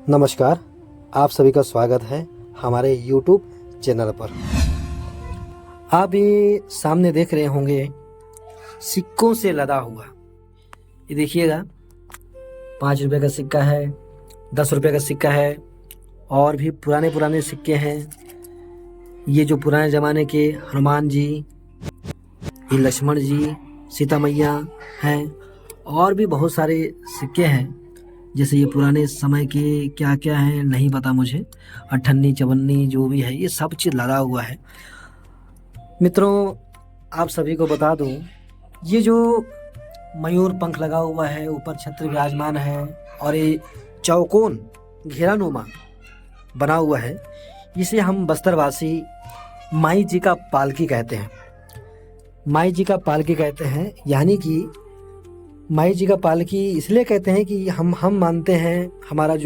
नमस्कार, आप सभी का स्वागत है हमारे YouTube चैनल पर। आप ये सामने देख रहे होंगे सिक्कों से लदा हुआ, ये देखिएगा 5 रुपये का सिक्का है, 10 रुपये का सिक्का है और भी पुराने सिक्के हैं। ये जो पुराने ज़माने के हनुमान जी, ये लक्ष्मण जी, सीता मैया हैं और भी बहुत सारे सिक्के हैं। जैसे ये पुराने समय के क्या क्या हैं नहीं पता मुझे, अठन्नी चवन्नी जो भी है ये सब चीज़ लगा हुआ है। मित्रों, आप सभी को बता दूं, ये जो मयूर पंख लगा हुआ है, ऊपर छत्र विराजमान है और ये चौकोन घेरानुमा बना हुआ है, इसे हम बस्तरवासी माई जी का पालकी कहते हैं। माई जी का पालकी कहते हैं, यानी कि माई जी का पालकी इसलिए कहते हैं कि हम मानते हैं हमारा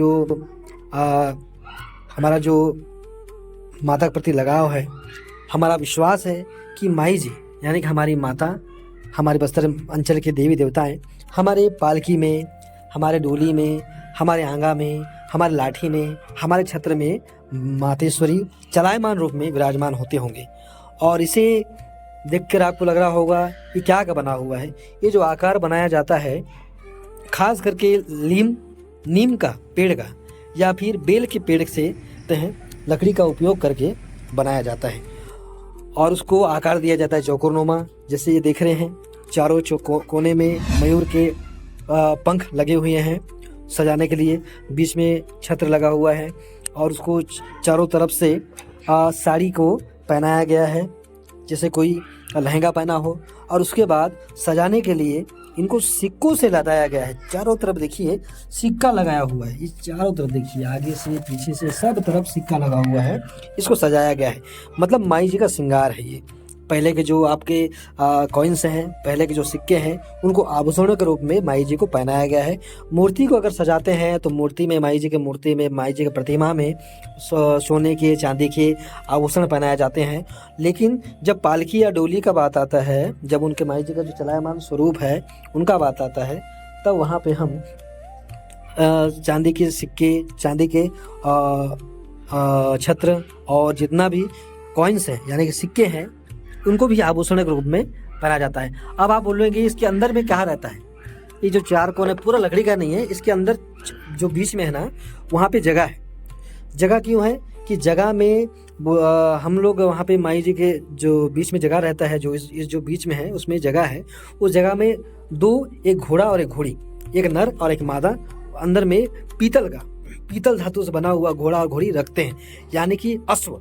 जो माता के प्रति लगाव है, हमारा विश्वास है कि माई जी यानी कि हमारी माता, हमारे बस्तर अंचल के देवी देवताएं हमारे पालकी में, हमारे डोली में, हमारे आंगा में, हमारे लाठी में, हमारे छत्र में मातेश्वरी चलायमान रूप में विराजमान होते होंगे। और इसे देखकर आपको लग रहा होगा कि क्या का बना हुआ है। ये जो आकार बनाया जाता है खास करके नीम का पेड़ का या फिर बेल के पेड़ से लकड़ी का उपयोग करके बनाया जाता है और उसको आकार दिया जाता है चौकोरनुमा। जैसे ये देख रहे हैं, चारों कोने में मयूर के पंख लगे हुए हैं सजाने के लिए, बीच में छत्र लगा हुआ है और उसको चारों तरफ से साड़ी को पहनाया गया है जैसे कोई लहंगा पहना हो। और उसके बाद सजाने के लिए इनको सिक्कों से लदाया गया है। चारों तरफ देखिए सिक्का लगाया हुआ है, इस चारों तरफ देखिए, आगे से पीछे से सब तरफ सिक्का लगा हुआ है, इसको सजाया गया है। मतलब माई जी का श्रृंगार है ये। पहले के जो आपके कॉइन्स हैं, पहले के जो सिक्के हैं, उनको आभूषणों के रूप में माई जी को पहनाया गया है। मूर्ति को अगर सजाते हैं तो मूर्ति में, माई जी की मूर्ति में, माई जी की प्रतिमा में सोने के, चांदी के आभूषण पहनाए जाते हैं। लेकिन जब पालकी या डोली का बात आता है, जब उनके माई जी का जो चलायमान स्वरूप है उनका बात आता है, तब वहाँ पे हम चांदी के सिक्के, चांदी के छत्र और जितना भी कॉइन्स हैं यानी कि सिक्के हैं, उनको भी आभूषण के रूप में पहना जाता है। अब आप बोलेंगे इसके अंदर में क्या रहता है? ये जो चार कोने पूरा लकड़ी का नहीं है, इसके अंदर जो बीच में है ना, वहाँ पे जगह है। जगह क्यों है कि जगह में हम लोग वहाँ पे माई जी के जो बीच में जगह रहता है, जो इस जो बीच में है उसमें जगह है, उस जगह में एक घोड़ा और एक घोड़ी, एक नर और एक मादा, अंदर में पीतल धातु से बना हुआ घोड़ा और घोड़ी रखते हैं, यानी कि अश्व,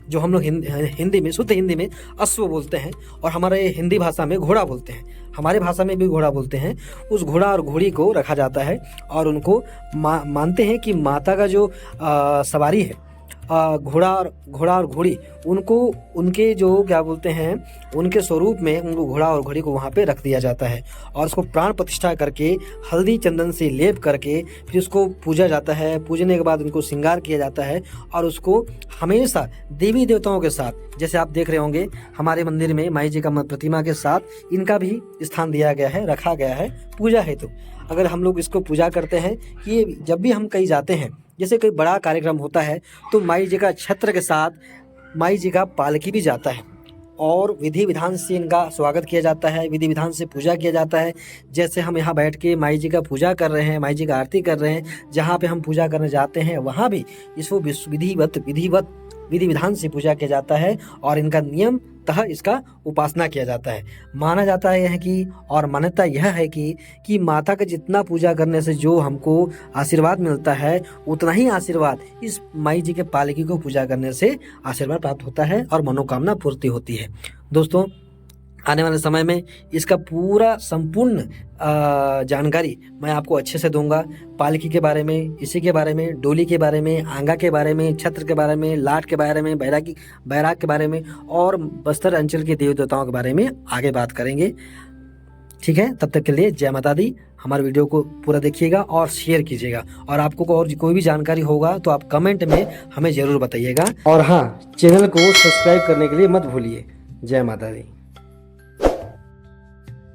जो हम लोग हिंदी में, शुद्ध हिंदी में अश्व बोलते हैं और हमारे हिंदी भाषा में घोड़ा बोलते हैं, हमारे भाषा में भी घोड़ा बोलते हैं। उस घोड़ा और घोड़ी को रखा जाता है और उनको मानते हैं कि माता का जो सवारी है, घोड़ा और घोड़ी, उनको उनके जो क्या बोलते हैं, उनके स्वरूप में उनको घोड़ा और घोड़ी को वहाँ पे रख दिया जाता है और उसको प्राण प्रतिष्ठा करके हल्दी चंदन से लेप करके फिर उसको पूजा जाता है। पूजने के बाद उनको श्रृंगार किया जाता है और उसको हमेशा देवी देवताओं के साथ, जैसे आप देख रहे होंगे हमारे मंदिर में माई जी का प्रतिमा के साथ इनका भी स्थान दिया गया है, रखा गया है पूजा हेतु। अगर हम लोग इसको पूजा करते हैं कि जब भी हम कहीं जाते हैं, जैसे कोई बड़ा कार्यक्रम होता है, तो माई जी का छत्र के साथ माई जी का पालकी भी जाता है और विधि विधान से इनका स्वागत किया जाता है, विधि विधान से पूजा किया जाता है। जैसे हम यहाँ बैठ के माई जी का पूजा कर रहे हैं, माई जी का आरती कर रहे हैं, जहाँ पे हम पूजा करने जाते हैं वहाँ भी इसको विधि विधान से पूजा किया जाता है और इनका नियम तह इसका उपासना किया जाता है। माना जाता है यह कि, और मान्यता यह है कि माता का जितना पूजा करने से जो हमको आशीर्वाद मिलता है, उतना ही आशीर्वाद इस माई जी के पालकी को पूजा करने से आशीर्वाद प्राप्त होता है और मनोकामना पूर्ति होती है। दोस्तों, आने वाले समय में इसका पूरा संपूर्ण जानकारी मैं आपको अच्छे से दूंगा। पालकी के बारे में, इसी के बारे में, डोली के बारे में, आंगा के बारे में, छत्र के बारे में, लाट के बारे में, बैराग के बारे में और बस्तर अंचल के देवी देवताओं के बारे में आगे बात करेंगे। ठीक है, तब तक के लिए जय माता दी। हमारे वीडियो को पूरा देखिएगा और शेयर कीजिएगा और आपको और कोई भी जानकारी होगा तो आप कमेंट में हमें ज़रूर बताइएगा। और हाँ, चैनल को सब्सक्राइब करने के लिए मत भूलिए। जय माता दी।